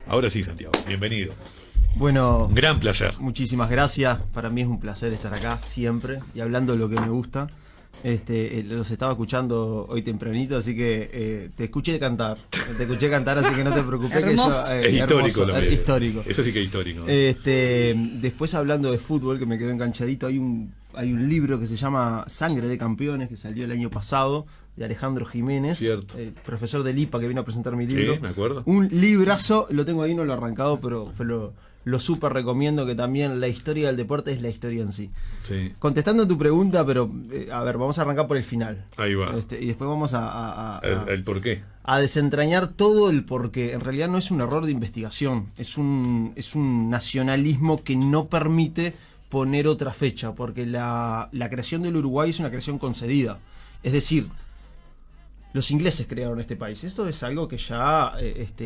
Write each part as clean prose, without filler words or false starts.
Ahora sí, Santiago, bienvenido. Bueno, Un gran placer. muchísimas gracias. Para mí es un placer estar acá siempre y hablando de lo que me gusta. Los estaba escuchando hoy tempranito, así que te escuché cantar. Así que no te preocupes. Que yo, es histórico, hermoso, histórico. Eso sí que es histórico. Después, hablando de fútbol, que me quedó enganchadito, hay un libro que se llama Sangre de Campeones, que salió el año pasado, de Alejandro Jiménez, profesor del IPA, que vino a presentar mi libro. Sí, me acuerdo. Un librazo, lo tengo ahí, no lo he arrancado, pero lo súper recomiendo, que también la historia del deporte es la historia en sí. Sí. Contestando tu pregunta, pero a ver, vamos a arrancar por el final. Ahí va. Y después vamos ¿El por qué? A desentrañar todo el porqué. En realidad no es un error de investigación, es un nacionalismo que no permite poner otra fecha, porque la creación del Uruguay es una creación concedida. Es decir, los ingleses crearon este país. Esto es algo que ya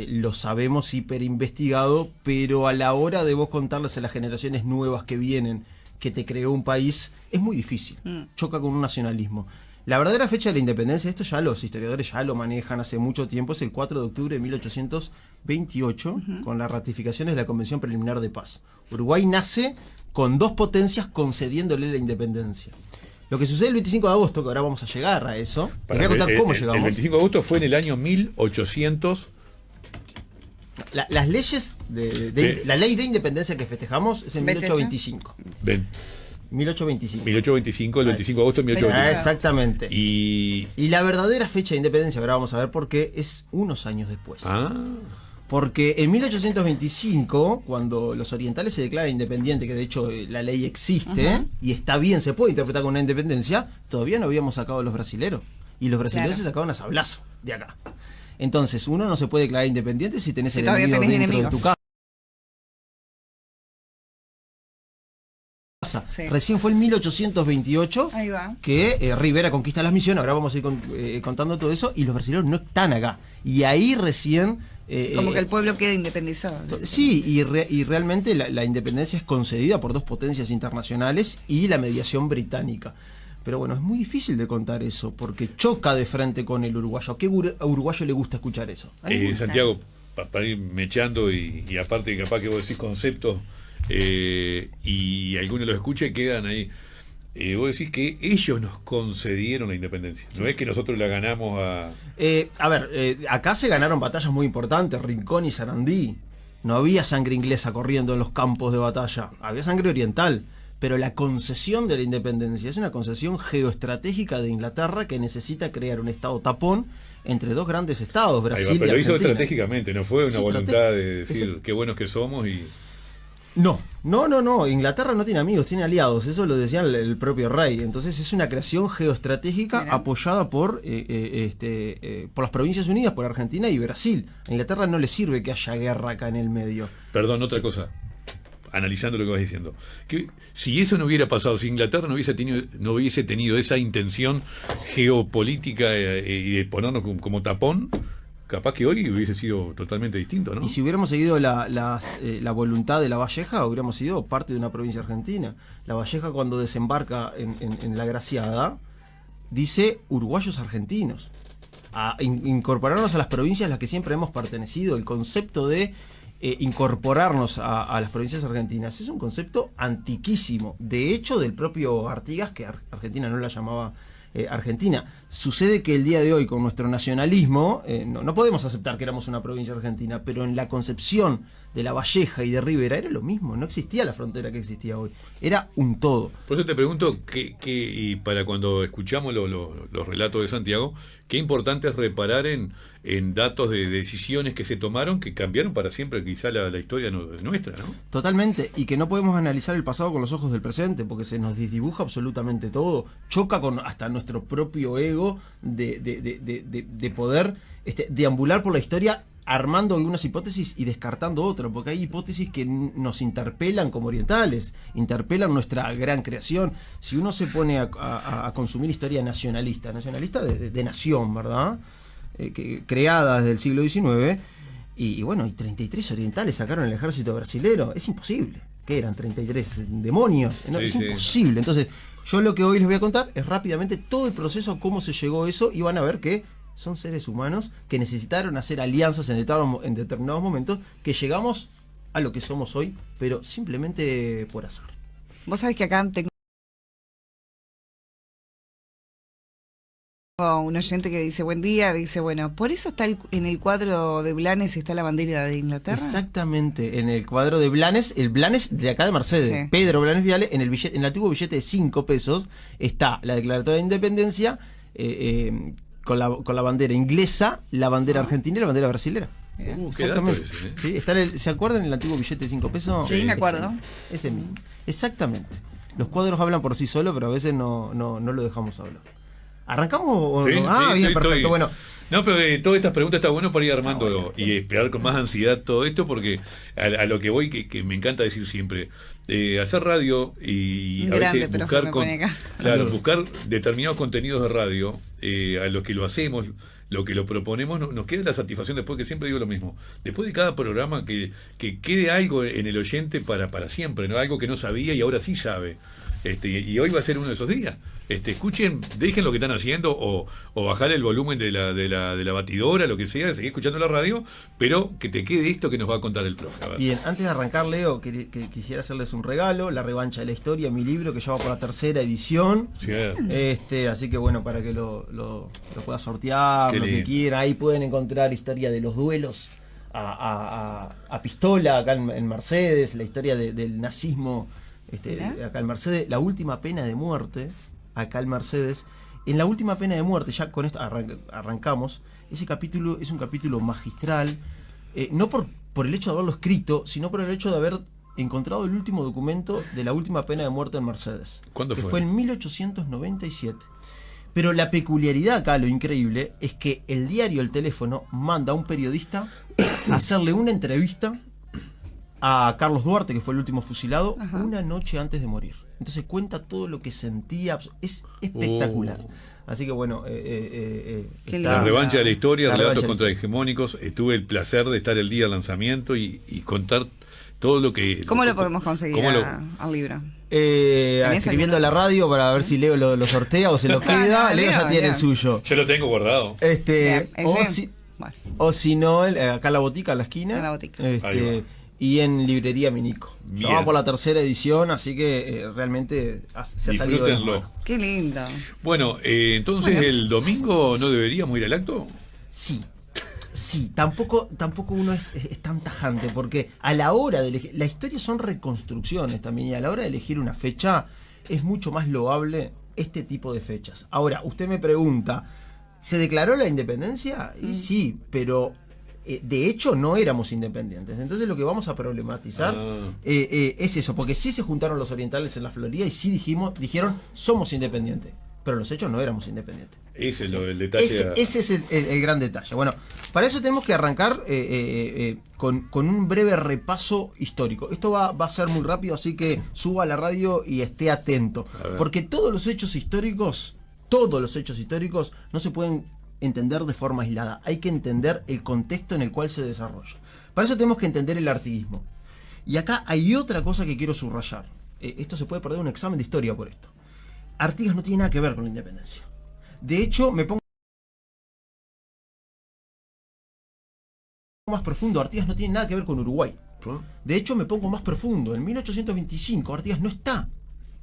lo sabemos hiperinvestigado, pero a la hora de vos contarles a las generaciones nuevas que vienen que te creó un país, es muy difícil. Choca con un nacionalismo. La verdadera fecha de la independencia, esto ya los historiadores ya lo manejan hace mucho tiempo, es el 4 de octubre de 1828, con las ratificaciones de la Convención Preliminar de Paz. Uruguay nace con dos potencias concediéndole la independencia. Lo que sucede el 25 de agosto, que ahora vamos a llegar a eso, les voy a contar cómo llegamos. El 25 de agosto fue en el año 1800. Las leyes la ley de independencia que festejamos es en 1825. 1825. 1825, el 25 de agosto de 1825. Exactamente. Y la verdadera fecha de independencia, ahora vamos a ver por qué, es unos años después. Porque en 1825, cuando los orientales se declaran independientes, que de hecho la ley existe, y está bien, se puede interpretar como una independencia, todavía no habíamos sacado a los brasileros. Y los brasileros se sacaban a sablazo de acá. Entonces, uno no se puede declarar independiente si tenés enemigos dentro de tu casa. Sí. Recién fue en 1828 que Rivera conquista las Misiones. Ahora vamos a ir contando todo eso. Y los brasileños no están acá. Y ahí recién... como que el pueblo queda independizado. Sí, y realmente la independencia es concedida por dos potencias internacionales y la mediación británica. Pero bueno, es muy difícil de contar eso, porque choca de frente con el uruguayo. ¿A qué uruguayo le gusta escuchar eso? Santiago, para ir mechando y aparte capaz que vos decís conceptos y algunos los escucha y quedan ahí. Vos decís que ellos nos concedieron la independencia. No es que nosotros la ganamos a... acá se ganaron batallas muy importantes, Rincón y Sarandí. No había sangre inglesa corriendo en los campos de batalla, había sangre oriental. Pero la concesión de la independencia es una concesión geoestratégica de Inglaterra, que necesita crear un estado tapón entre dos grandes estados, Brasil y Argentina. Pero lo hizo estratégicamente, no fue una voluntad de decir qué buenos que somos y... No. Inglaterra no tiene amigos, tiene aliados. Eso lo decía el propio rey. Entonces es una creación geoestratégica apoyada por las Provincias Unidas, por Argentina y Brasil. A Inglaterra no le sirve que haya guerra acá en el medio. Perdón, otra cosa. Analizando lo que vas diciendo, que si eso no hubiera pasado, si Inglaterra no hubiese tenido esa intención geopolítica y de ponernos como tapón, capaz que hoy hubiese sido totalmente distinto, ¿no? Y si hubiéramos seguido la voluntad de La Valleja, hubiéramos sido parte de una provincia argentina. La Valleja, cuando desembarca en La Graciada, dice uruguayos argentinos, a incorporarnos a las provincias a las que siempre hemos pertenecido. El concepto de incorporarnos a las provincias argentinas es un concepto antiquísimo, de hecho del propio Artigas, que Argentina no la llamaba Argentina. Sucede que el día de hoy, con nuestro nacionalismo, no podemos aceptar que éramos una provincia argentina, pero en la concepción de La Valleja y de Rivera era lo mismo, no existía la frontera que existía hoy, era un todo. Por eso te pregunto, y para cuando escuchamos los relatos de Santiago, qué importante es reparar en datos de decisiones que se tomaron, que cambiaron para siempre quizá la historia nuestra, ¿no? Totalmente, y que no podemos analizar el pasado con los ojos del presente, porque se nos desdibuja absolutamente todo, choca con hasta nuestro propio ego de poder deambular por la historia, armando algunas hipótesis y descartando otras, porque hay hipótesis que nos interpelan como orientales, interpelan nuestra gran creación. Si uno se pone a consumir historia nacionalista de nación, ¿verdad? Creada desde el siglo XIX, y bueno, y 33 orientales sacaron el ejército brasilero, es imposible. ¿Qué eran? 33 demonios, no, es imposible. Entonces, yo lo que hoy les voy a contar es rápidamente todo el proceso, cómo se llegó a eso, y van a ver que son seres humanos que necesitaron hacer alianzas en determinados momentos, que llegamos a lo que somos hoy, pero simplemente por azar. Vos sabés que acá tengo un oyente que dice, buen día, dice, bueno, por eso está en el cuadro de Blanes está la bandera de Inglaterra. Exactamente, en el cuadro de Blanes, el Blanes de acá de Mercedes, Sí. Pedro Blanes Viale, en el antiguo billete de 5 pesos está la declaratoria de independencia con la bandera inglesa, la bandera argentina y la bandera brasilera. Mirá. Qué dato ese, ¿eh? Sí, está ¿se acuerdan el antiguo billete de 5 pesos? Sí, me acuerdo. Ese mismo. Exactamente. Los cuadros hablan por sí solos, pero a veces no lo dejamos hablar. ¿Arrancamos o Sí, no? Ah, sí, bien, sí, perfecto. estoy- Bueno, No, pero todas estas preguntas está bueno para ir armando y esperar con más ansiedad todo esto, porque a lo que voy, que me encanta decir siempre, hacer radio y a Grande, veces pero buscar me pone acá. claro, buscar determinados contenidos de radio, a lo que lo hacemos, lo que lo proponemos, nos queda la satisfacción después, que siempre digo lo mismo, después de cada programa que quede algo en el oyente para siempre, ¿no? Algo que no sabía y ahora sí sabe. Y hoy va a ser uno de esos días. Escuchen, dejen lo que están haciendo o bajar el volumen de la batidora, lo que sea, seguir escuchando la radio, pero que te quede esto que nos va a contar el profe. A ver. bien, antes de arrancar, Leo, que quisiera hacerles un regalo, La Revancha de la Historia, mi libro que ya va por la 3ª edición. Sí, Así que bueno, para que lo pueda sortear, Qué lo que lindo. quiera. Ahí pueden encontrar historia de los duelos a pistola acá en Mercedes, la historia del nazismo Mirá. acá en Mercedes, la última pena de muerte acá en Mercedes. En la última pena de muerte, ya con esto arrancamos, ese capítulo es un capítulo magistral, no por el hecho de haberlo escrito, sino por el hecho de haber encontrado el último documento de la última pena de muerte en Mercedes. ¿Cuándo que fue? fue en 1897. Pero la peculiaridad acá, lo increíble, es que el diario El Teléfono manda a un periodista a hacerle una entrevista a Carlos Duarte, que fue el último fusilado, Ajá. una noche antes de morir. Entonces cuenta todo lo que sentía, es espectacular. Así que bueno, Qué está- lindo. La revancha de la historia, La relatos revancha. contrahegemónicos. Tuve el placer de estar el día del lanzamiento y contar todo lo que... ¿Cómo lo podemos conseguir cómo lo- al libro? escribiendo a la radio para ver si Leo lo sortea o se lo queda. no, Leo ya Leo, tiene Leo. el suyo. Yo lo tengo guardado. Bien, O ese- si, bueno, o si no, acá en la botica, a la esquina. En la botica. Ahí va. Y en librería Minico. Ya Bien. va por la 3ª edición, así que realmente se ha salido de las Disfrútenlo. manos. qué lindo. Bueno, entonces Bueno. el domingo no deberíamos ir al acto. Sí, tampoco uno es tan tajante, porque a la hora de elegir, la historia son reconstrucciones también, y a la hora de elegir una fecha es mucho más loable este tipo de fechas. Ahora, usted me pregunta, ¿se declaró la independencia? Y sí, pero de hecho no éramos independientes. Entonces lo que vamos a problematizar es eso, porque sí se juntaron los orientales en la Florida y sí dijeron somos independientes, pero los hechos no éramos independientes. Ese es el detalle. Ese es el gran detalle. Bueno, para eso tenemos que arrancar con un breve repaso histórico. Esto va a ser muy rápido, así que suba a la radio y esté atento. A ver. Porque todos los hechos históricos no se pueden entender de forma aislada. Hay que entender el contexto en el cual se desarrolla. Para eso tenemos que entender el artiguismo. Y acá hay otra cosa que quiero subrayar. Esto se puede perder un examen de historia por esto. Artigas no tiene nada que ver con la independencia. De hecho, me pongo más profundo. Artigas no tiene nada que ver con Uruguay. De hecho, me pongo más profundo. En 1825, Artigas no está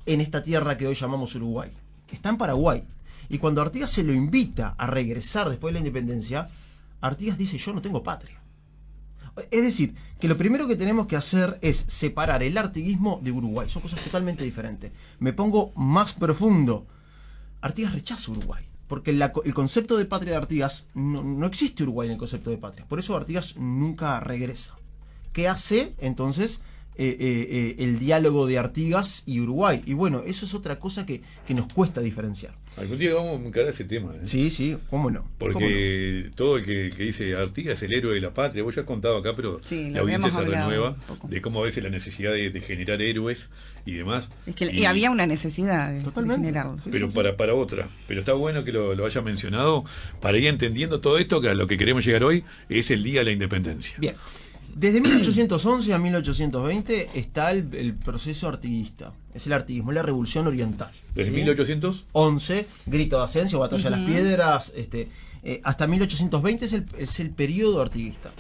en esta tierra que hoy llamamos Uruguay. Está en Paraguay. Y cuando Artigas se lo invita a regresar después de la independencia, Artigas dice: yo no tengo patria. Es decir, que lo primero que tenemos que hacer es separar el artiguismo de Uruguay. Son cosas totalmente diferentes. Me pongo más profundo. Artigas rechaza Uruguay, porque el concepto de patria de Artigas, no existe Uruguay en el concepto de patria. Por eso Artigas nunca regresa. ¿Qué hace entonces el diálogo de Artigas y Uruguay? Y bueno, eso es otra cosa que nos cuesta diferenciar. Algún día vamos a encarar ese tema. Sí, cómo no. Porque todo el que dice Artigas es el héroe de la patria, vos ya has contado acá, pero Sí, lo la audiencia habíamos se hablado renueva un poco. de cómo a veces la necesidad de generar héroes y demás. Es que y había una necesidad de Totalmente. generarlo. Sí, Pero sí. para otra. Pero está bueno que lo haya mencionado para ir entendiendo todo esto, que a lo que queremos llegar hoy es el Día de la Independencia. Bien. Desde 1811 a 1820 está el proceso artiguista. Es el artiguismo, es la revolución oriental. Desde ¿sí? 1800. 11, Grito de Ascenso, Batalla de las Piedras, Hasta 1820 es el periodo artiguista.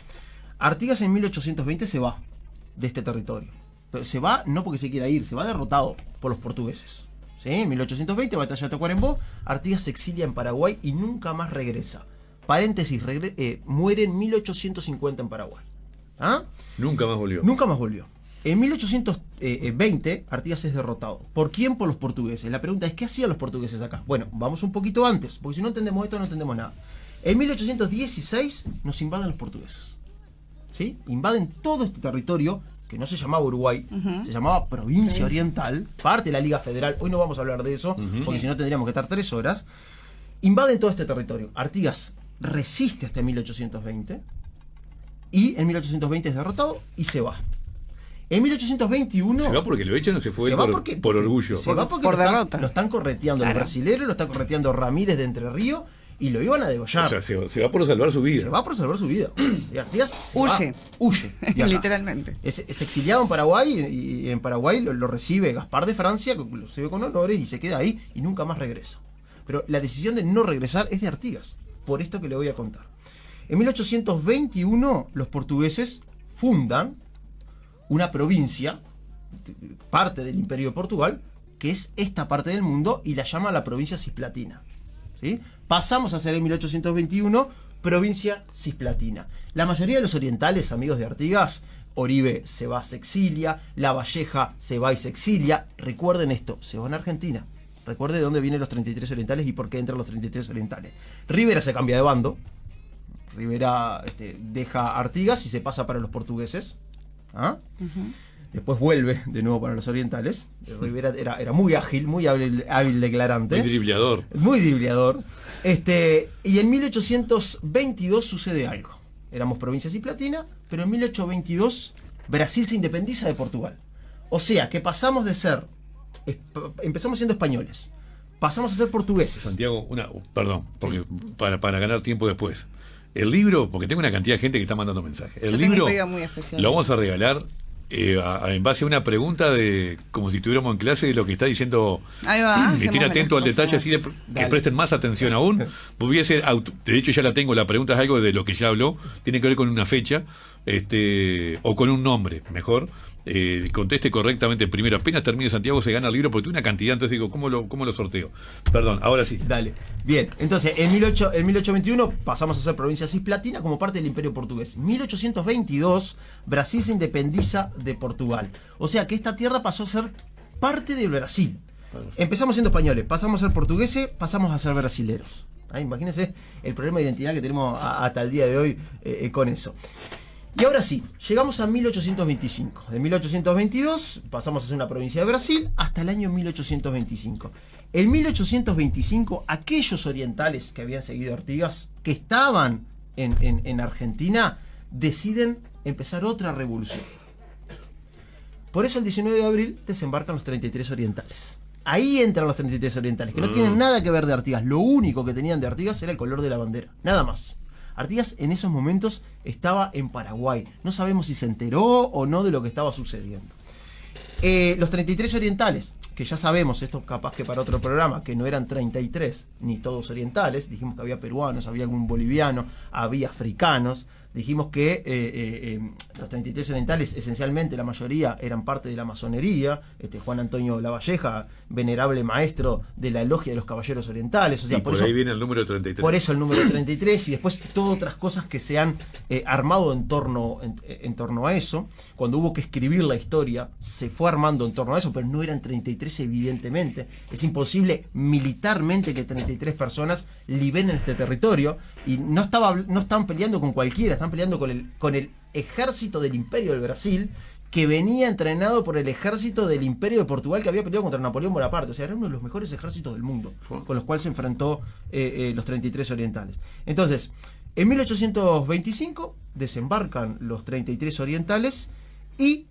Artigas en 1820 se va de este territorio. Pero se va no porque se quiera ir, se va derrotado por los portugueses. ¿Sí? En 1820, batalla de Tacuarembó, Artigas se exilia en Paraguay y nunca más regresa. Paréntesis, muere en 1850 en Paraguay. ¿Ah? Nunca más volvió. Nunca más volvió. En 1820, Artigas es derrotado. ¿Por quién? Por los portugueses. La pregunta es, ¿qué hacían los portugueses acá? Bueno, vamos un poquito antes, porque si no entendemos esto, no entendemos nada. En 1816 nos invaden los portugueses. ¿Sí? Invaden todo este territorio, que no se llamaba Uruguay, se llamaba Provincia Oriental, parte de la Liga Federal. Hoy no vamos a hablar de eso, porque si no tendríamos que estar 3 horas. Invaden todo este territorio. Artigas resiste hasta 1820, y en 1820 es derrotado y se va. En 1821... ¿Se va porque lo echan o se fue por orgullo? Se va porque por derrota. Lo están correteando los brasileños, lo están correteando Ramírez de Entre Ríos, y lo iban a degollar. O sea, se va por salvar su vida. Se va por salvar su vida. Y Artigas huye. Huye. Literalmente. Es exiliado en Paraguay, y en Paraguay lo recibe Gaspar de Francia, lo recibe con honores y se queda ahí y nunca más regresa. Pero la decisión de no regresar es de Artigas, por esto que le voy a contar. En 1821 los portugueses fundan una provincia, parte del Imperio de Portugal, que es esta parte del mundo, y la llama la provincia Cisplatina. ¿Sí? Pasamos a ser en 1821 provincia Cisplatina. La mayoría de los orientales, amigos de Artigas, Oribe se va, se exilia, La Valleja se va y se exilia. Recuerden esto, se van a Argentina. Recuerden de dónde vienen los 33 orientales y por qué entran los 33 orientales. Rivera se cambia de bando. Rivera deja a Artigas y se pasa para los portugueses. ¿Ah? Después vuelve de nuevo para los orientales. Rivera era muy ágil, muy hábil declarante. Muy dribleador. Muy dribleador. Y en 1822 sucede algo. Éramos provincia Cisplatina, pero en 1822 Brasil se independiza de Portugal. O sea, que pasamos de ser... Empezamos siendo españoles. Pasamos a ser portugueses. Santiago, perdón, porque para ganar tiempo después. El libro, porque tengo una cantidad de gente que está mandando mensajes. El libro lo vamos a regalar en base a una pregunta de como si estuviéramos en clase de lo que está diciendo. Ahí va. Que tiene atento al detalle, así que presten más atención aún. De hecho ya la tengo, la pregunta es algo de lo que ya habló, tiene que ver con una fecha, o con un nombre, mejor. Conteste correctamente primero. Apenas termine Santiago se gana el libro, porque tiene una cantidad, entonces digo, ¿cómo lo sorteo? Perdón, ahora sí. Dale. Bien, entonces en 1821 pasamos a ser provincia Cisplatina como parte del Imperio Portugués. 1822 Brasil se independiza de Portugal. O sea que esta tierra pasó a ser parte del Brasil. Empezamos siendo españoles, pasamos a ser portugueses, pasamos a ser brasileros. Imagínense el problema de identidad que tenemos hasta el día de hoy con eso. Y ahora sí, llegamos a 1825. De 1822 pasamos a ser una provincia de Brasil hasta el año 1825. En 1825, aquellos orientales que habían seguido a Artigas, que estaban en Argentina, deciden empezar otra revolución. Por eso el 19 de abril desembarcan los 33 orientales. Ahí entran los 33 orientales, que no tienen nada que ver de Artigas. Lo único que tenían de Artigas era el color de la bandera, nada más. Artigas en esos momentos estaba en Paraguay. No sabemos si se enteró o no de lo que estaba sucediendo. Los 33 orientales, que ya sabemos, esto capaz que para otro programa, que no eran 33, ni todos orientales. Dijimos que había peruanos, había algún boliviano, había africanos. Dijimos que los 33 orientales, esencialmente la mayoría, eran parte de la masonería. Juan Antonio Lavalleja, venerable maestro de la logia de los caballeros orientales. O sea, y por eso, ahí viene el número 33. Por eso el número 33, y después todas otras cosas que se han armado en torno a eso. Cuando hubo que escribir la historia, se fue armando en torno a eso, pero no eran 33 evidentemente. Es imposible militarmente que 33 personas liberen este territorio, y no estaban peleando con cualquiera, están peleando con el ejército del Imperio del Brasil, que venía entrenado por el ejército del Imperio de Portugal, que había peleado contra Napoleón Bonaparte. O sea, era uno de los mejores ejércitos del mundo, con los cuales se enfrentó los 33 orientales. Entonces, en 1825 desembarcan los 33 orientales, y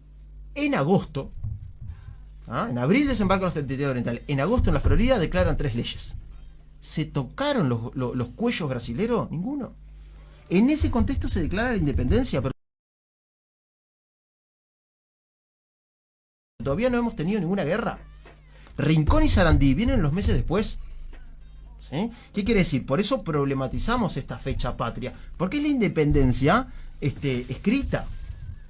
en agosto, en abril desembarcan los 33 orientales, en agosto en la Florida declaran 3 leyes. ¿Se tocaron los cuellos brasileros? Ninguno. En ese contexto se declara la independencia, pero todavía no hemos tenido ninguna guerra. Rincón y Sarandí vienen los meses después. ¿Sí? ¿Qué quiere decir? Por eso problematizamos esta fecha patria, porque es la independencia escrita,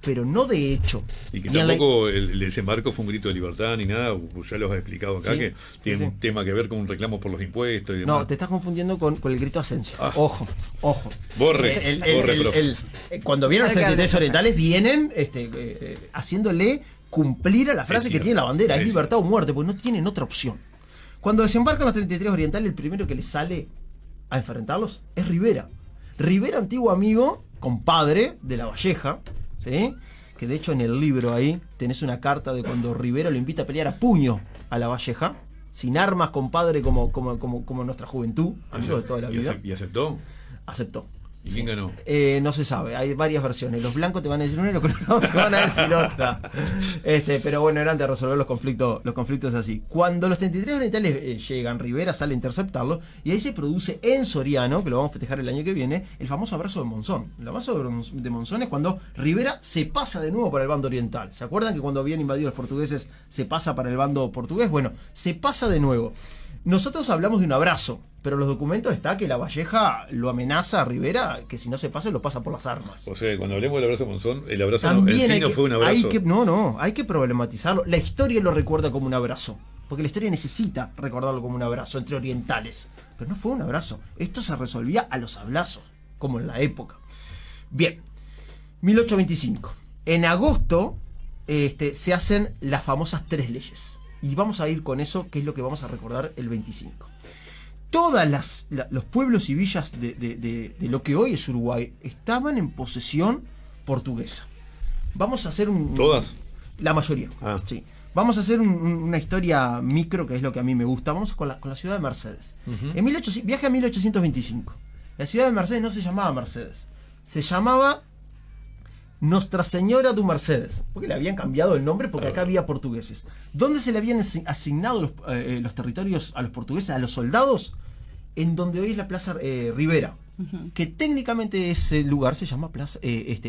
pero no de hecho. Y que Y en tampoco el desembarco fue un grito de libertad ni nada, ya lo has explicado acá, Sí, que tiene sí. un tema que ver con un reclamo por los impuestos y demás. No, te estás confundiendo con el grito Asensio. Ah. Ojo, ojo. Borre, borre, profe. Cuando vienen los Alcalde. 33 orientales, vienen haciéndole cumplir a la frase Es que cierto. tiene la bandera, es Es libertad o muerte, porque no tienen otra opción. Cuando desembarcan los 33 orientales, el primero que les sale a enfrentarlos es Rivera. Rivera, antiguo amigo, compadre de La Valleja, ¿sí? Que de hecho en el libro ahí tenés una carta de cuando Rivera lo invita a pelear a puño a La Valleja, sin armas, compadre, como nuestra juventud, amigo de toda la vida. ¿Y aceptó? Aceptó. ¿Y quién ganó? No se sabe, hay varias versiones. Los blancos te van a decir una y los colorados te van a decir otra. Pero bueno, eran de resolver los conflictos así. Cuando los 33 orientales llegan, Rivera sale a interceptarlo y ahí se produce en Soriano, que lo vamos a festejar el año que viene, el famoso abrazo de Monzón. El abrazo de Monzón es cuando Rivera se pasa de nuevo para el bando oriental. ¿Se acuerdan que cuando habían invadido los portugueses se pasa para el bando portugués? Bueno, se pasa de nuevo. Nosotros hablamos de un abrazo, pero en los documentos está que La Valleja lo amenaza a Rivera, que si no se pasa, lo pasa por las armas. O sea, cuando hablemos del abrazo de Monzón, el abrazo También en sí hay no que- fue un abrazo. hay que problematizarlo. La historia lo recuerda como un abrazo, porque la historia necesita recordarlo como un abrazo entre orientales. Pero no fue un abrazo. Esto se resolvía a los hablazos, como en la época. Bien, 1825. En agosto se hacen las famosas 3 leyes. Y vamos a ir con eso, que es lo que vamos a recordar el 25. Todas los pueblos y villas de lo que hoy es Uruguay estaban en posesión portuguesa. Vamos a hacer ¿Todas? La mayoría, Ah. sí. Vamos a hacer una historia micro, que es lo que a mí me gusta. Vamos con la ciudad de Mercedes. Viaje a 1825. La ciudad de Mercedes no se llamaba Mercedes. Se llamaba Nuestra Señora de Mercedes, porque le habían cambiado el nombre porque acá había portugueses. ¿Dónde se le habían asignado los territorios a los portugueses, a los soldados? En donde hoy es la Plaza Rivera, que técnicamente ese lugar se llama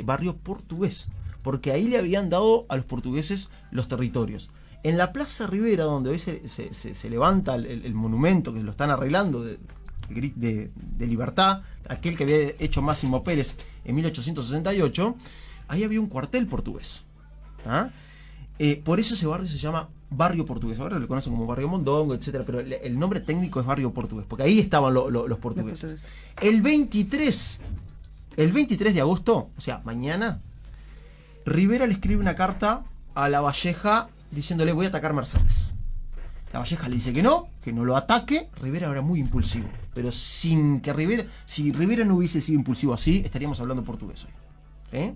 Barrio Portugués, porque ahí le habían dado a los portugueses los territorios. En la Plaza Rivera, donde hoy se levanta el monumento, que lo están arreglando, de libertad, aquel que había hecho Máximo Pérez en 1868, ahí había un cuartel portugués. ¿Ah? Por eso ese barrio se llama Barrio Portugués. Ahora lo conocen como Barrio Mondongo, etcétera, pero el nombre técnico es Barrio Portugués, porque ahí estaban los portugueses. El 23 de agosto, o sea, mañana, Rivera le escribe una carta a La Valleja diciéndole: voy a atacar Mercedes. La Valleja le dice que no lo ataque. Rivera era muy impulsivo, pero si Rivera no hubiese sido impulsivo así, estaríamos hablando portugués hoy.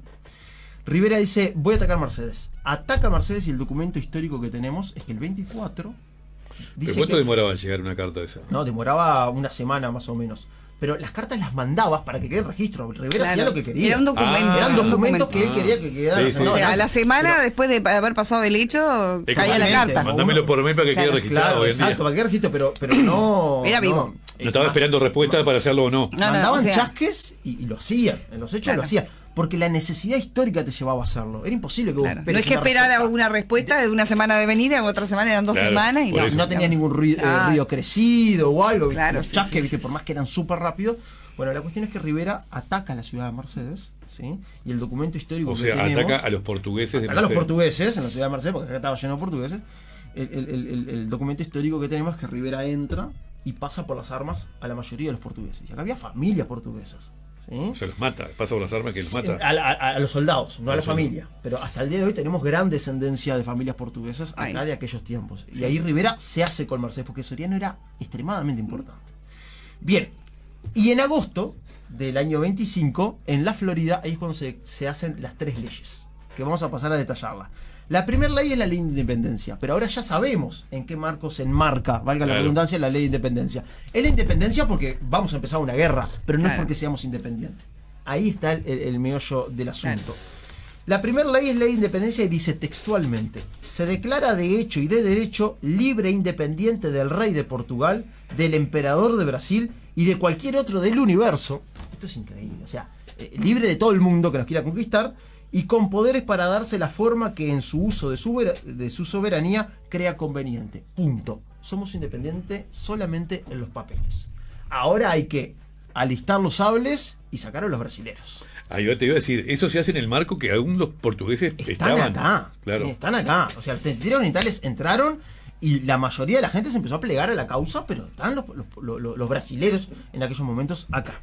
Rivera dice: voy a atacar Mercedes. Ataca Mercedes, y el documento histórico que tenemos es que el 24 ¿Pero dice cuánto que demoraba en llegar una carta de esa? no, demoraba una semana más o menos. Pero las cartas las mandabas para que quede el registro. Rivera Claro. hacía lo que quería. Era un documento. Ah, Eran era un documentos que él Ah. quería que quedaran. Sí, sí, O sí. sea, a la semana, Pero- después de haber pasado el hecho, Es caía la totalmente. carta. Mándamelo por mail para que Claro. quede registrado Claro, hoy en día. exacto, para que quede registro, pero no. Era vivo. No estaba esperando respuesta para hacerlo o no. No, no, Mandaban o sea- chasques y lo hacían. En los hechos Claro. lo hacían. Porque la necesidad histórica te llevaba a hacerlo. Era imposible que vos Claro. No esperes es que una esperara respuesta. una respuesta de una semana de venir, a otra semana eran 2 Claro, semanas y por no. eso. No tenía ningún ruido, Claro. ruido crecido o algo. Claro, los sí, chasques, sí, viste, sí, por sí. más que eran súper rápidos. Bueno, la cuestión es que Rivera ataca la ciudad de Mercedes, ¿sí? Y el documento histórico O que sea, tenemos, ataca a los portugueses de ataca a los Mercedes. portugueses en la ciudad de Mercedes, porque acá estaba lleno de portugueses. El documento histórico que tenemos es que Rivera entra y pasa por las armas a la mayoría de los portugueses. Y acá había familias portuguesas, ¿sí? O sea, los mata, pasa por las armas que los mata. A los soldados, no a la los soldados. familia. Pero hasta el día de hoy tenemos gran descendencia de familias portuguesas acá Ay. de aquellos tiempos. Y Sí. ahí Rivera se hace con Mercedes, porque Soriano era extremadamente importante. Bien, y en agosto del año 25, en la Florida, ahí es cuando se hacen las 3 leyes, que vamos a pasar a detallarlas. La primera ley es la ley de independencia, pero ahora ya sabemos en qué marco se enmarca, valga la Claro. redundancia, la ley de independencia. Es la independencia porque vamos a empezar una guerra, pero no es Claro. porque seamos independientes. Ahí está el meollo del asunto. La primera ley es ley de independencia y dice textualmente: se declara de hecho y de derecho libre e independiente del rey de Portugal, del emperador de Brasil y de cualquier otro del universo. Esto es increíble, o sea, libre de todo el mundo que nos quiera conquistar y con poderes para darse la forma que en su uso de su soberanía crea conveniente. Punto. Somos independientes solamente en los papeles. Ahora hay que alistar los sables y sacar a los brasileros. Ahí te iba a decir, eso se hace en el marco que aún los portugueses Están estaban. acá, Claro. sí, están acá. O sea, los tenientes orientales entraron y la mayoría de la gente se empezó a plegar a la causa, pero están los brasileros en aquellos momentos acá.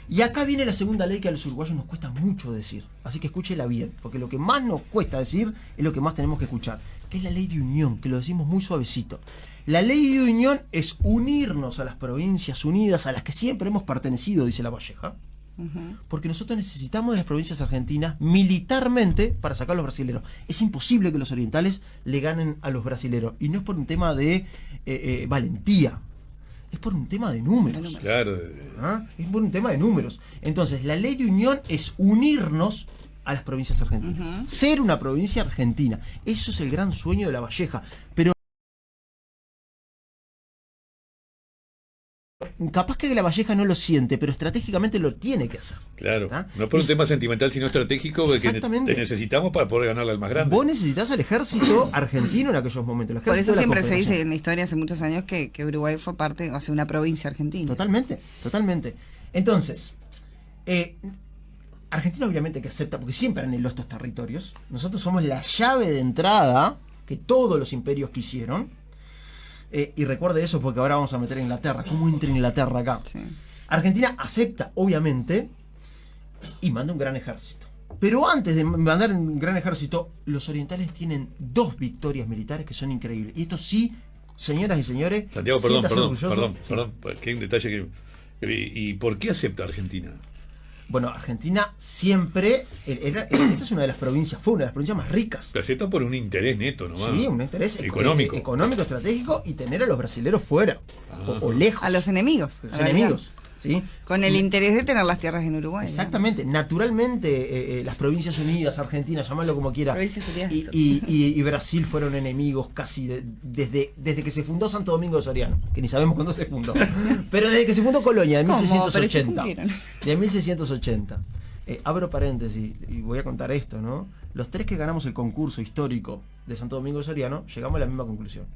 Y acá viene la segunda ley que a los uruguayos nos cuesta mucho decir. Así que escúchela bien, porque lo que más nos cuesta decir es lo que más tenemos que escuchar, que es la ley de unión, que lo decimos muy suavecito. La ley de unión es unirnos a las provincias unidas a las que siempre hemos pertenecido, dice La Valleja, porque nosotros necesitamos de las provincias argentinas militarmente para sacar a los brasileros. Es imposible que los orientales le ganen a los brasileros, y no es por un tema de valentía, es por un tema de números. Claro. ¿Ah? Es por un tema de números. Entonces, la ley de unión es unirnos a las provincias argentinas. Ser una provincia argentina. Eso es el gran sueño de La Valleja. Pero capaz que La Valleja no lo siente, pero estratégicamente lo tiene que hacer. Claro. ¿Ah? No por un tema sentimental, sino estratégico, de que Exactamente. te necesitamos para poder ganarle al más grande. Vos necesitas al ejército argentino en aquellos momentos. El Por ejército eso de la siempre se dice Confederación. en la historia hace muchos años que Uruguay fue parte, o sea, una provincia argentina. Totalmente, totalmente. Entonces, Argentina obviamente que acepta, porque siempre anheló estos territorios. Nosotros somos la llave de entrada que todos los imperios quisieron. Y recuerde eso porque ahora vamos a meter a Inglaterra. ¿Cómo entra Inglaterra acá? Sí. Argentina acepta, obviamente, y manda un gran ejército. Pero antes de mandar un gran ejército, los orientales tienen 2 victorias militares que son increíbles. Y esto sí, señoras y señores, Santiago, siéntase orgulloso. perdón, que hay un detalle que... ¿Y por qué acepta Argentina? Bueno, Argentina siempre, esta es una de las provincias, fue una de las provincias más ricas. Lo acepta por un interés neto nomás. Sí, un interés económico. económico, estratégico, y tener a los brasileros fuera, o lejos. A los enemigos. Los a la enemigos. ¿Sí? Con el interés de tener las tierras en Uruguay. Exactamente, naturalmente las Provincias Unidas, Argentina, llamarlo como quiera, Provincias Unidas. y Brasil fueron enemigos casi desde que se fundó Santo Domingo de Soriano, que ni sabemos cuándo se fundó, pero desde que se fundó Colonia, de ¿Cómo? 1680. Pero sí cumplieron. De 1680. Abro paréntesis y voy a contar esto, ¿no? Los 3 que ganamos el concurso histórico de Santo Domingo de Soriano llegamos a la misma conclusión,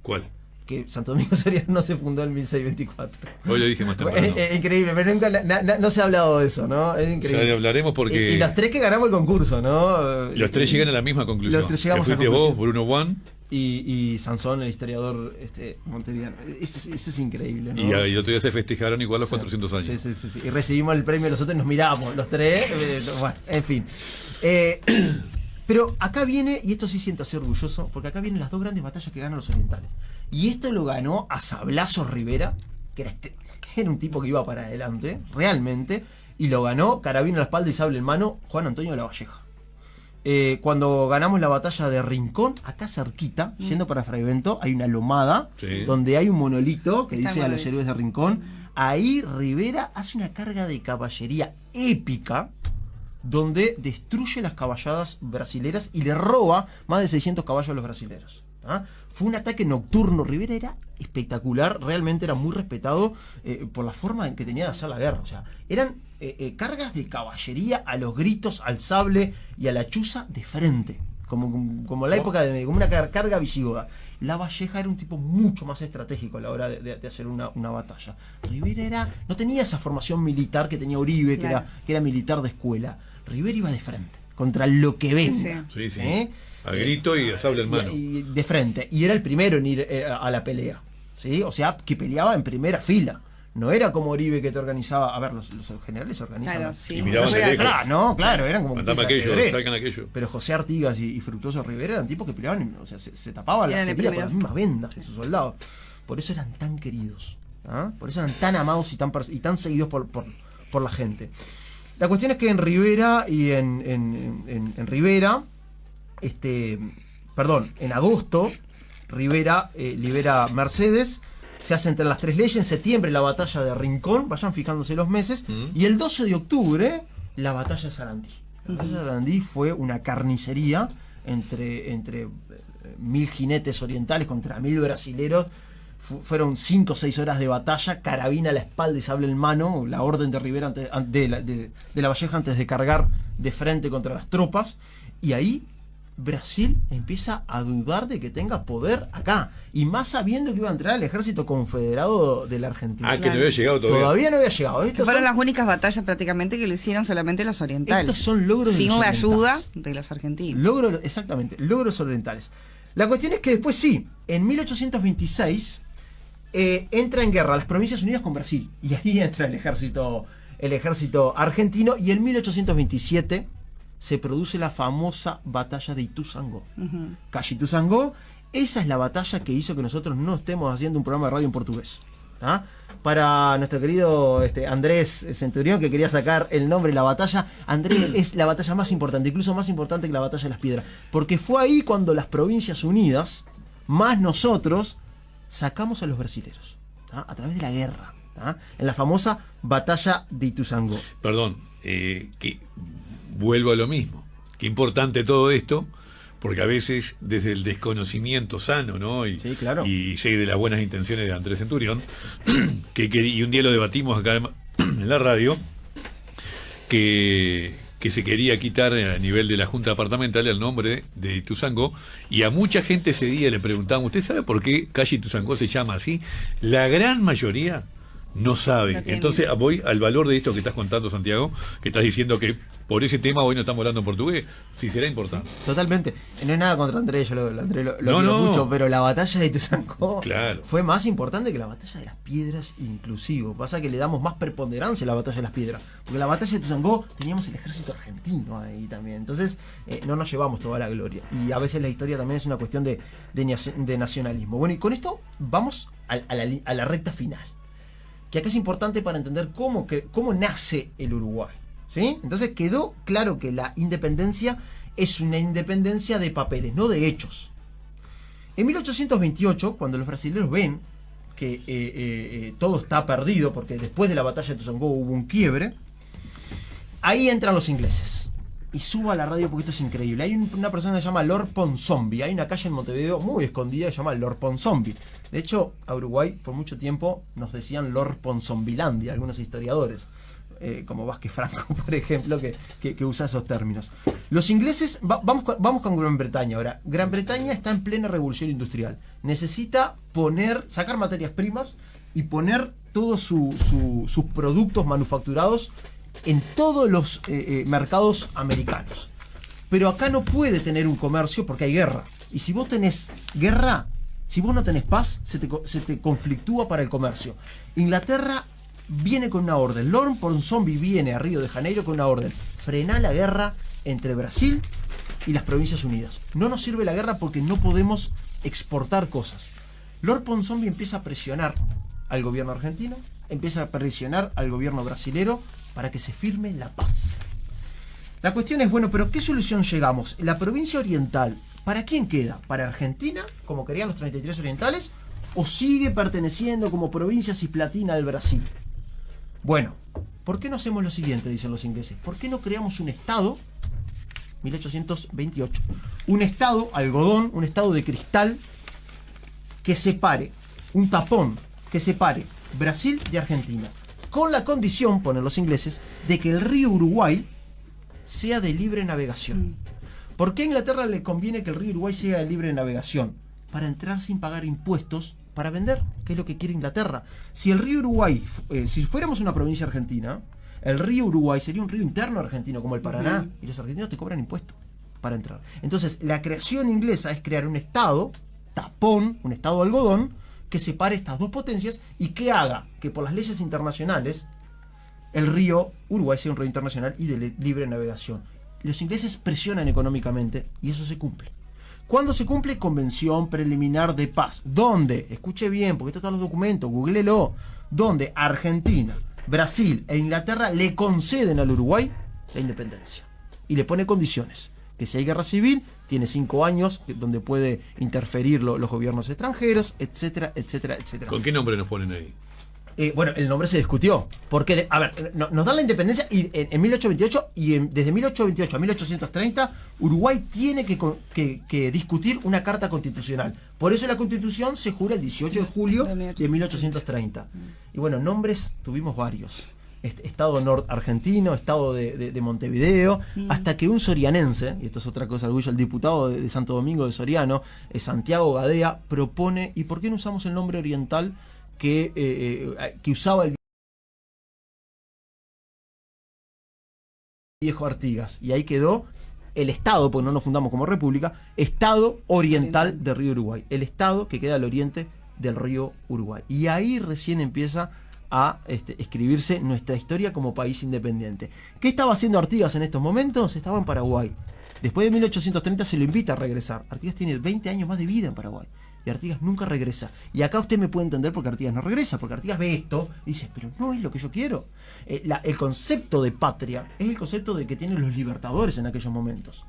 ¿Cuál? que Santo Domingo de Soriano no se fundó en 1624. Hoy lo dije más temprano. Es increíble, pero nunca no se ha hablado de eso, ¿no? Es Ya increíble. hablaremos porque Y los 3 que ganamos el concurso, ¿no? los 3 llegan a la misma conclusión. Los 3 llegamos Te a la fuiste vos, conclusión. Bruno Juan, Y Sansón, el historiador montevideano. Eso es increíble, ¿no? y el otro día se festejaron igual los 400 años. Sí. Y recibimos el premio nosotros y nos miramos, los 3. Bueno, en fin. Pero acá viene, y esto sí siéntase orgulloso, porque acá vienen las 2 grandes batallas que ganan los orientales. Y esto lo ganó a Sablazo Rivera, que era un tipo que iba para adelante, realmente, y lo ganó, carabina a la espalda y sable en mano, Juan Antonio de la Valleja. Cuando ganamos la batalla de Rincón, acá cerquita, yendo para Fraivento, hay una lomada, Sí. donde hay un monolito que Está dice el a los monolito. héroes de Rincón. Ahí Rivera hace una carga de caballería épica, donde destruye las caballadas brasileras y le roba más de 600 caballos a los brasileros. ¿Ah? Fue un ataque nocturno. Rivera era espectacular, realmente era muy respetado por la forma en que tenía de hacer la guerra. O sea, eran cargas de caballería a los gritos, al sable y a la chuza de frente, como la época como una carga visigoda. La Valleja era un tipo mucho más estratégico a la hora de hacer una batalla. Rivera no tenía esa formación militar que tenía Uribe, Claro. que era militar de escuela. Rivera iba de frente, contra lo que venga. Sí, sí. ¿Eh? A grito y a sable en mano. Y de frente. Y era el primero en ir a la pelea. ¿Sí? O sea, que peleaba en primera fila. No era como Uribe que te organizaba. A ver, los generales se organizan. Claro, sí. Y miraban de Oiga, lejos. No, claro, eran como Mandame piezas de aquello, ajedrez. salgan aquello. Pero José Artigas y Fructuoso Rivera eran tipos que peleaban, o sea, se tapaban la Eran el herida con primero. las mismas vendas de sus soldados. Por eso eran tan queridos. ¿Ah? Por eso eran tan amados y tan seguidos por la gente. La cuestión es que en Rivera y en Rivera, en agosto, Rivera libera Mercedes, se hace entre las 3 leyes, en septiembre la batalla de Rincón, vayan fijándose los meses, y el 12 de octubre la batalla de Sarandí. La batalla de Sarandí fue una carnicería entre 1000 jinetes orientales contra 1000 brasileros. Fueron 5 o 6 horas de batalla, carabina a la espalda y sable en mano, la orden de Rivera de la Valleja antes de cargar de frente contra las tropas. Y ahí Brasil empieza a dudar de que tenga poder acá. Y más sabiendo que iba a entrar al ejército confederado de la Argentina. Que no había llegado todavía. Todavía no había llegado. Que fueron las únicas batallas prácticamente que lo hicieron solamente los orientales. Estos son logros de sin los la orientales. ayuda de los argentinos. Exactamente, logros orientales. La cuestión es que después sí, en 1826 entra en guerra las Provincias Unidas con Brasil. Y ahí entra el ejército argentino. Y en 1827 se produce la famosa batalla de Ituzaingó. Calle Ituzaingó, esa es la batalla que hizo que nosotros no estemos haciendo un programa de radio en portugués. ¿Ah? Para nuestro querido Andrés Centurión, que quería sacar el nombre de la batalla, Andrés, es la batalla más importante, incluso más importante que la batalla de las Piedras, porque fue ahí cuando las Provincias Unidas, más nosotros, sacamos a los brasileros, ¿ah? A través de la guerra, ¿ah? En la famosa batalla de Ituzaingó. Perdón, que vuelvo a lo mismo. Qué importante todo esto, porque a veces desde el desconocimiento sano, ¿no? Sí, claro. Y sé de las buenas intenciones de Andrés Centurión, y un día lo debatimos acá en la radio, que se quería quitar a nivel de la Junta Departamental el nombre de Ituzaingó, y a mucha gente ese día le preguntábamos, ¿usted sabe por qué calle Ituzaingó se llama así? La gran mayoría no sabe. Entonces voy al valor de esto que estás contando, Santiago, que estás diciendo que por ese tema hoy no estamos hablando en portugués. Sí, será importante. Totalmente. No es nada contra Andrés, yo lo quiero mucho, pero la batalla de Ituzaingó fue más importante que la batalla de las Piedras inclusivo. Pasa que le damos más preponderancia a la batalla de las Piedras, porque la batalla de Ituzaingó teníamos el ejército argentino ahí también. Entonces no nos llevamos toda la gloria. Y a veces la historia también es una cuestión de nacionalismo. Bueno, y con esto vamos a la recta final, que acá es importante para entender cómo nace el Uruguay, ¿sí? Entonces quedó claro que la independencia es una independencia de papeles, no de hechos. En 1828, cuando los brasileños ven que todo está perdido, porque después de la batalla de Ituzaingó hubo un quiebre, ahí entran los ingleses. Y subo a la radio porque esto es increíble. Hay una persona que se llama Lord Ponsonby. Hay una calle en Montevideo muy escondida que se llama Lord Ponsonby. De hecho, a Uruguay por mucho tiempo nos decían Lord Ponsonbylandia, algunos historiadores, como Vázquez Franco, por ejemplo, que usa esos términos. Los ingleses, vamos con Gran Bretaña ahora. Gran Bretaña está en plena revolución industrial. Necesita sacar materias primas y poner todos sus productos manufacturados en todos los mercados americanos. Pero acá no puede tener un comercio porque hay guerra. Y si vos tenés guerra, si vos no tenés paz, se te conflictúa para el comercio. Inglaterra viene con una orden. Lord Ponsonby viene a Río de Janeiro con una orden: frená la guerra entre Brasil y las Provincias Unidas. No nos sirve la guerra porque no podemos exportar cosas. Lord Ponsonby empieza a presionar al gobierno argentino, empieza a presionar al gobierno brasilero para que se firme la paz. La cuestión es, bueno, pero ¿qué solución llegamos? La provincia oriental, ¿para quién queda? ¿Para Argentina, como querían los 33 orientales? ¿O sigue perteneciendo como provincia cisplatina al Brasil? Bueno, ¿por qué no hacemos lo siguiente? Dicen los ingleses. ¿Por qué no creamos un estado, 1828, un estado algodón, un estado de cristal, que separe, un tapón, que separe Brasil de Argentina, con la condición, ponen los ingleses, de que el río Uruguay sea de libre navegación? ¿Por qué a Inglaterra le conviene que el río Uruguay sea de libre navegación? Para entrar sin pagar impuestos, para vender, que es lo que quiere Inglaterra. Si el río Uruguay, si fuéramos una provincia argentina, el río Uruguay sería un río interno argentino, como el Paraná, y los argentinos te cobran impuestos para entrar. Entonces, la creación inglesa es crear un estado tapón, un estado algodón, que separe estas dos potencias y que haga que por las leyes internacionales el río Uruguay sea un río internacional y de libre navegación. Los ingleses presionan económicamente y eso se cumple. ¿Cuándo se cumple? Convención preliminar de paz. ¿Dónde? Escuche bien, porque esto está en los documentos, googleelo. Donde Argentina, Brasil e Inglaterra le conceden al Uruguay la independencia. Y le pone condiciones. Que si hay guerra civil, tiene 5 años donde puede interferir los gobiernos extranjeros, etcétera, etcétera, etcétera. ¿Con qué nombre nos ponen ahí? Bueno, el nombre se discutió. Porque, nos dan la independencia y en 1828 y desde 1828 a 1830 Uruguay tiene que discutir una carta constitucional. Por eso la constitución se jura el 18 de julio de 1830. Y bueno, nombres tuvimos varios. estado argentino, estado de Montevideo, hasta que un sorianense, y esto es otra cosa, orgullo, el diputado de Santo Domingo de Soriano, Santiago Gadea, propone, ¿y por qué no usamos el nombre oriental que usaba el viejo Artigas? Y ahí quedó el Estado, porque no nos fundamos como república, Estado Oriental del Río Uruguay, el Estado que queda al oriente del río Uruguay. Y ahí recién empieza a escribirse nuestra historia como país independiente. ¿Qué estaba haciendo Artigas en estos momentos? Estaba en Paraguay. Después de 1830 se lo invita a regresar. Artigas tiene 20 años más de vida en Paraguay. Y Artigas nunca regresa. Y acá usted me puede entender por qué Artigas no regresa. Porque Artigas ve esto y dice, pero no es lo que yo quiero. El concepto de patria es el concepto de que tienen los libertadores en aquellos momentos.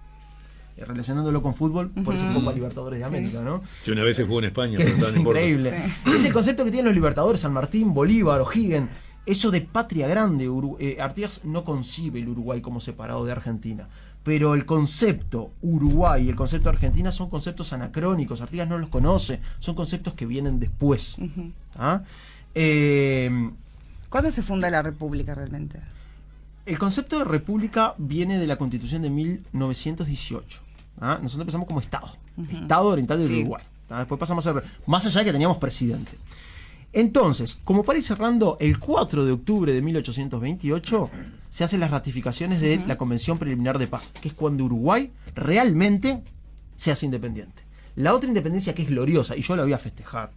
Relacionándolo con fútbol, por eso Copa Libertadores de América, ¿no? Yo una vez jugó en España, Que pero es no importa. increíble. Es el concepto que tienen los libertadores, San Martín, Bolívar, O'Higgins. Eso de patria grande. Artigas no concibe el Uruguay como separado de Argentina. Pero el concepto Uruguay y el concepto Argentina son conceptos anacrónicos. Artigas no los conoce. Son conceptos que vienen después. ¿Ah? ¿Cuándo se funda la República realmente? El concepto de república viene de la Constitución de 1918. ¿Ah? Nosotros empezamos como Estado. Estado Oriental del Uruguay. ¿Ah? Después pasamos a ser, más allá de que teníamos presidente. Entonces, como para ir cerrando, el 4 de octubre de 1828 se hacen las ratificaciones de la Convención Preliminar de Paz, que es cuando Uruguay realmente se hace independiente. La otra independencia que es gloriosa, y yo la voy a festejar,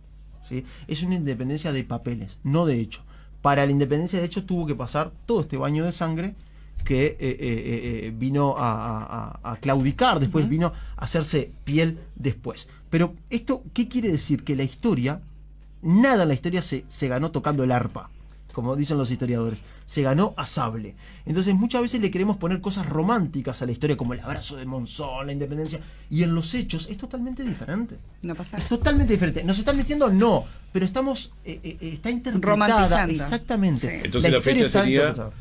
¿sí? Es una independencia de papeles, no de hecho. Para la independencia de hecho tuvo que pasar todo este baño de sangre que vino a claudicar, después vino a hacerse piel después. Pero esto, ¿qué quiere decir? Que la historia, nada en la historia se ganó tocando el arpa, como dicen los historiadores, se ganó a sable. Entonces muchas veces le queremos poner cosas románticas a la historia, como el abrazo de Monzón, la independencia, y en los hechos es totalmente diferente. No pasa. Es totalmente diferente. ¿Nos están metiendo? No, pero estamos, está interpretada. Romantizando. Exactamente. Sí. Entonces la fecha está sería interpretada.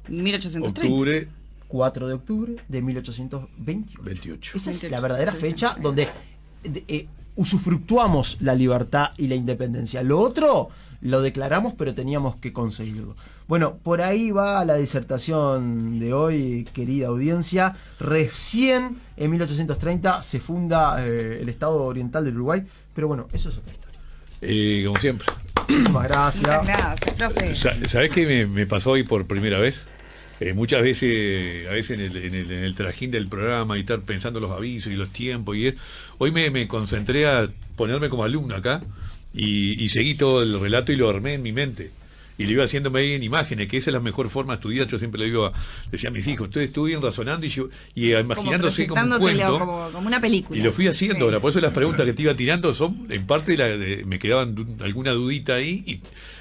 1830. octubre 4 de octubre de 1828. 28. Esa es 28. la verdadera fecha donde usufructuamos la libertad y la independencia. Lo otro lo declaramos, pero teníamos que conseguirlo. Bueno, por ahí va la disertación de hoy, querida audiencia. Recién en 1830 se funda el Estado Oriental del Uruguay, pero bueno, eso es otra historia. Como siempre. Muchísimas gracias. Muchas gracias, profe. ¿Sabés qué me pasó hoy por primera vez? Muchas veces, a veces en el trajín del programa y estar pensando los avisos y los tiempos hoy me concentré a ponerme como alumno acá y seguí todo el relato y lo armé en mi mente y lo iba haciéndome ahí en imágenes, que esa es la mejor forma de estudiar. Yo siempre le digo, decía a mis hijos, ustedes estudien razonando y imaginándose como un cuento, como una película. y lo fui haciendo. Sí. Ahora, por eso las preguntas que te iba tirando son en parte me quedaban alguna dudita ahí y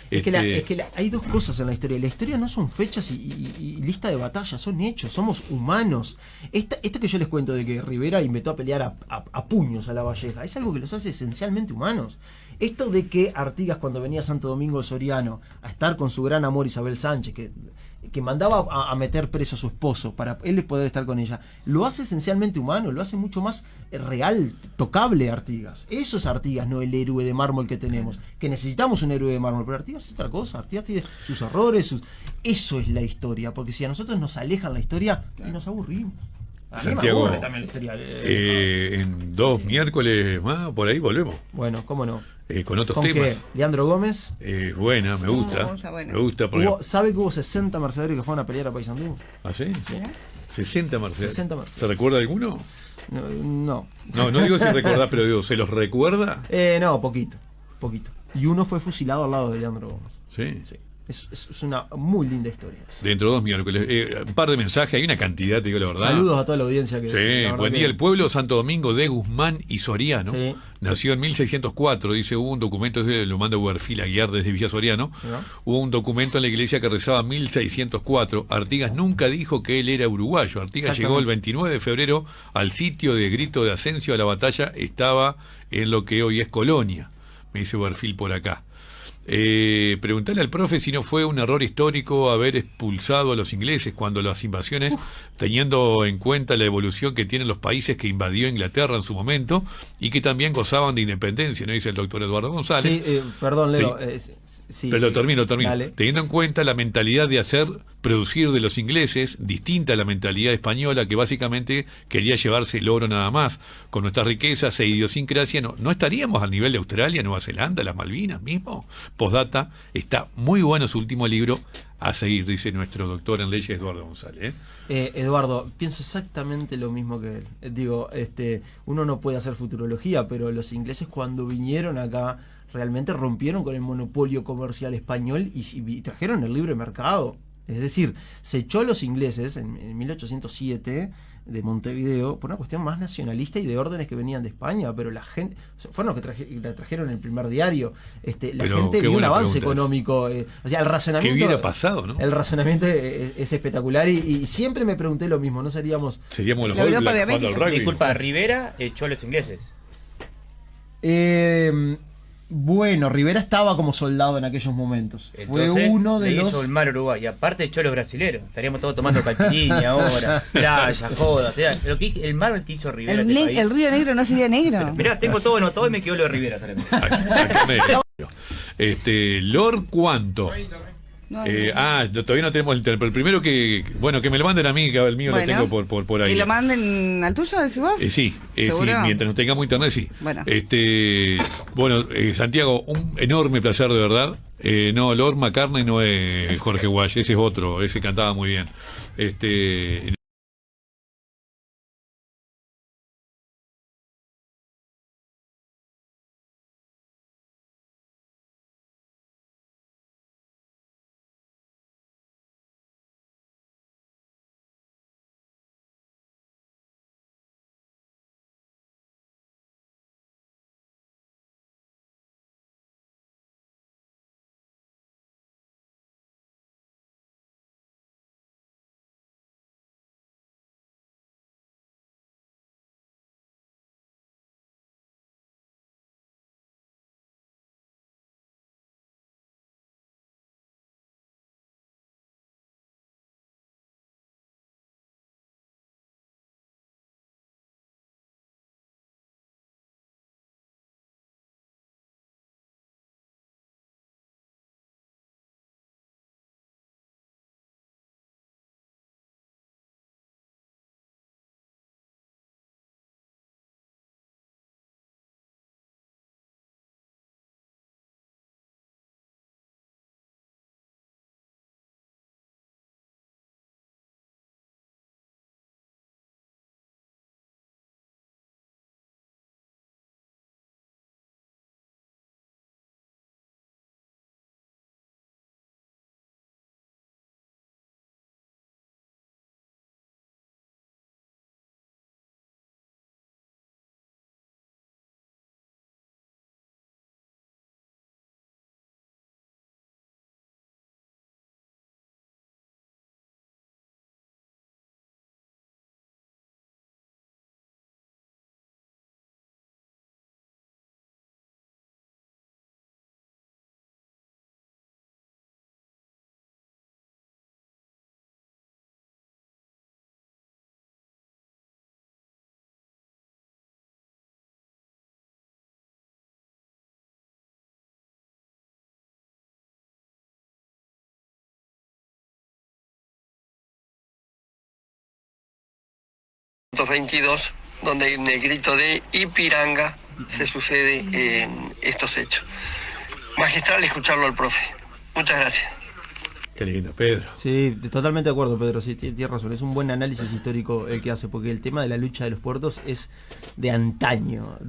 Es que hay dos cosas en la historia. La historia no son fechas y lista de batallas, son hechos, somos humanos. Esto que yo les cuento de que Rivera inventó a pelear a puños a la Valleja, es algo que los hace esencialmente humanos. Esto de que Artigas, cuando venía a Santo Domingo de Soriano a estar con su gran amor Isabel Sánchez, que mandaba a meter preso a su esposo para él poder estar con ella, lo hace esencialmente humano, lo hace mucho más real, tocable Artigas. Eso es Artigas, no el héroe de mármol que tenemos, que necesitamos un héroe de mármol, pero Artigas es otra cosa. Artigas tiene sus errores, eso es la historia, porque si a nosotros nos alejan la historia, y nos aburrimos. A mí me Santiago, aburre también la historia. en 2 miércoles más, por ahí volvemos. Bueno, cómo no. Con otros ¿Con temas. qué? Leandro Gómez. Buena, me gusta. Esa buena. Me gusta porque. ¿Sabe que hubo 60 mercenarios que fueron a pelear a Paysandú? ¿Ah, sí? ¿Mirá? 60 Marcel. 60 Marcel. ¿Se recuerda alguno? No. No digo si recordás, pero digo, ¿se los recuerda? No, poquito. Y uno fue fusilado al lado de Leandro Gómez. Sí. Sí. Es una muy linda historia. Dentro de 2 miércoles. Un par de mensajes, hay una cantidad, te digo la verdad. Saludos a toda la audiencia que. Sí, buen día. El pueblo Santo Domingo de Guzmán y Soriano Sí. nació en 1604. Dice, hubo un documento, lo manda Huerfil Aguiar desde Villa Soriano. ¿No? Hubo un documento en la iglesia que rezaba 1604. Artigas nunca dijo que él era uruguayo. Artigas llegó el 29 de febrero al sitio de Grito de Asensio a la batalla. Estaba en lo que hoy es Colonia. Me dice Huerfil por acá. Preguntarle al profe si no fue un error histórico haber expulsado a los ingleses cuando las invasiones, teniendo en cuenta la evolución que tienen los países que invadió Inglaterra en su momento y que también gozaban de independencia, ¿no? Dice el doctor Eduardo González. Sí, perdón, Leo. Sí, pero termino. Dale. Teniendo en cuenta la mentalidad de producir de los ingleses, distinta a la mentalidad española, que básicamente quería llevarse el oro nada más. Con nuestras riquezas e idiosincrasia, no estaríamos al nivel de Australia, Nueva Zelanda, las Malvinas mismo. Postdata, está muy bueno su último libro, a seguir, dice nuestro doctor en leyes Eduardo González. Eduardo, pienso exactamente lo mismo que él. Digo, uno no puede hacer futurología, pero los ingleses cuando vinieron acá realmente rompieron con el monopolio comercial español y trajeron el libre mercado. Es decir, se echó a los ingleses en 1807 de Montevideo por una cuestión más nacionalista y de órdenes que venían de España, pero la gente, fueron los que la trajeron el primer diario. La gente vio un avance económico. O sea, el razonamiento. ¿Qué hubiera pasado, no? El razonamiento es espectacular y siempre me pregunté lo mismo, ¿no seríamos los la Europa de América? Disculpa, Rivera echó a los ingleses. Bueno, Rivera estaba como soldado en aquellos momentos. Entonces, fue uno de los. Hizo el mar Uruguay. Y aparte echó a los brasileros. Estaríamos todos tomando caipirinha ahora. Playa, joda. Pero el mar que hizo Rivera. ¿El Río Negro no sería negro? Mirá, tengo todo anotado y me quedó lo de Rivera solamente. Lord ¿cuánto? Todavía no tenemos el teléfono. Pero primero que me lo manden a mí, que el mío lo tengo por ahí. ¿Que lo manden al tuyo, decís vos? Sí, mientras no tengamos internet, sí. Bueno. Santiago, un enorme placer, de verdad. No, Lord McCartney no es Jorge Guay, ese es otro, ese cantaba muy bien. Donde en el grito de Ipiranga se sucede estos hechos. Magistral escucharlo al profe. Muchas gracias. Qué lindo, Pedro. Sí, totalmente de acuerdo, Pedro. Sí, tiene razón. Es un buen análisis histórico el que hace, porque el tema de la lucha de los puertos es de antaño.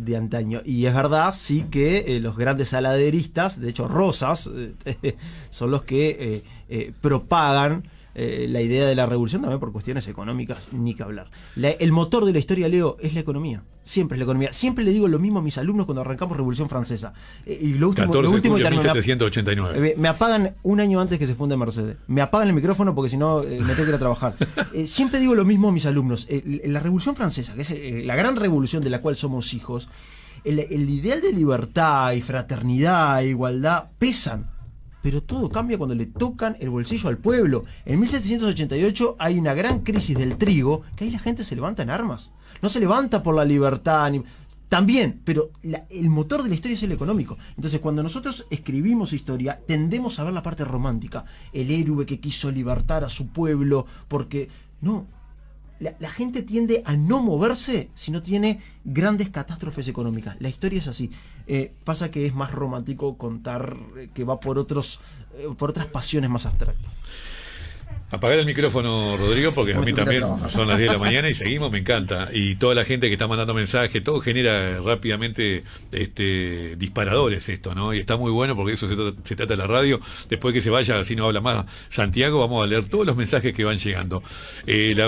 Y es verdad, sí, que los grandes saladeristas, de hecho Rosas, son los que propagan la idea de la revolución, también por cuestiones económicas, ni que hablar. El motor de la historia, Leo, es la economía. Siempre es la economía. Siempre le digo lo mismo a mis alumnos cuando arrancamos Revolución Francesa. Y lo último, 14 lo último de julio de que 1789. me apagan un año antes que se funde Mercedes. Me apagan el micrófono porque si no me tengo que ir a trabajar. Siempre digo lo mismo a mis alumnos. La Revolución Francesa, que es la gran revolución de la cual somos hijos, el ideal de libertad y fraternidad e igualdad pesan. Pero todo cambia cuando le tocan el bolsillo al pueblo. En 1788 hay una gran crisis del trigo, que ahí la gente se levanta en armas. No se levanta por la libertad, también, pero el motor de la historia es el económico. Entonces, cuando nosotros escribimos historia, tendemos a ver la parte romántica. El héroe que quiso libertar a su pueblo, porque no... La gente tiende a no moverse si no tiene grandes catástrofes económicas. La historia es así. Pasa que es más romántico contar que va por otras pasiones más abstractas. Apagar el micrófono, Rodrigo, porque a mí también son las 10 de la mañana y seguimos, me encanta. Y toda la gente que está mandando mensajes, todo genera rápidamente disparadores esto, ¿no? Y está muy bueno porque eso se trata la radio. Después que se vaya, así no habla más Santiago, vamos a leer todos los mensajes que van llegando. La